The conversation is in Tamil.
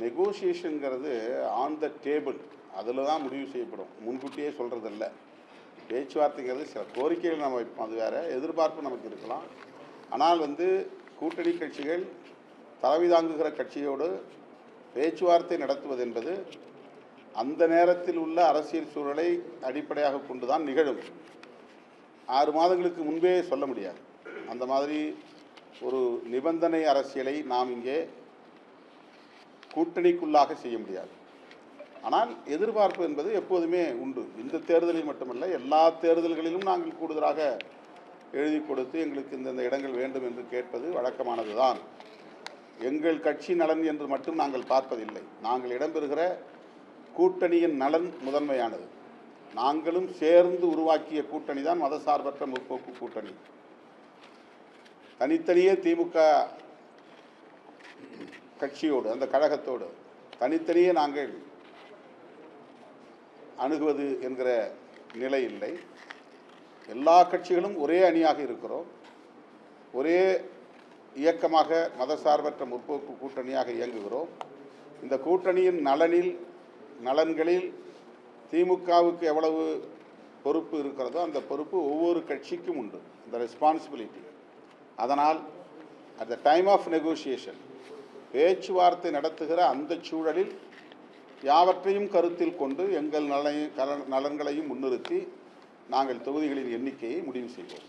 நெகோசியேஷனுங்கிறது ஆன் த டேபிள், அதில் தான் முடிவு செய்யப்படும். முன்கூட்டியே சொல்கிறதில்ல. பேச்சுவார்த்தைங்கிறது சில கோரிக்கைகள் நம்ம வைப்போம், அது வேறு. எதிர்பார்ப்பு நமக்கு இருக்கலாம். ஆனால் கூட்டணி கட்சிகள் தலைமை தாங்குகிற கட்சியோடு பேச்சுவார்த்தை நடத்துவது என்பது அந்த நேரத்தில் உள்ள அரசியல் சூழலை அடிப்படையாக கொண்டு தான் நிகழும். 6 மாதங்களுக்கு முன்பே சொல்ல முடியாது. அந்த மாதிரி ஒரு நிபந்தனை அரசியலை நாம் இங்கே கூட்டணிக்குள்ளாக செய்ய முடியாது. ஆனால் எதிர்பார்ப்பு என்பது எப்போதுமே உண்டு. இந்த தேர்தலில் மட்டுமல்ல, எல்லா தேர்தல்களிலும் நாங்கள் கூடுதலாக எழுதி கொடுத்து எங்களுக்கு இந்த இடங்கள் வேண்டும் என்று கேட்பது வழக்கமானது தான். எங்கள் கட்சி நலன் என்று மட்டும் நாங்கள் பார்ப்பதில்லை. நாங்கள் இடம்பெறுகிற கூட்டணியின் நலன் முதன்மையானது. நாங்களும் சேர்ந்து உருவாக்கிய கூட்டணி தான் மதசார்பற்ற முற்போக்கு கூட்டணி. தனித்தனியே திமுக கட்சியோடு, அந்த கழகத்தோடு தனித்தனியே நாங்கள் அணுகுவது என்கிற நிலை இல்லை. எல்லா கட்சிகளும் ஒரே அணியாக இருக்கிறோம். ஒரே இயக்கமாக மதசார்பற்ற முற்போக்கு கூட்டணியாக இயங்குகிறோம். இந்த கூட்டணியின் நலன்களில் திமுகவுக்கு எவ்வளவு பொறுப்பு இருக்கிறதோ அந்த பொறுப்பு ஒவ்வொரு கட்சிக்கும் உண்டு, இந்த ரெஸ்பான்சிபிலிட்டி. அதனால் at the time of negotiation, பேச்சுவார்த்தை நடத்துகிற அந்த சூழலில் யாவற்றையும் கருத்தில் கொண்டு எங்கள் நலன்களையும் முன்னிறுத்தி நாங்கள் தொகுதிகளின் எண்ணிக்கையை முடிவு செய்வோம்.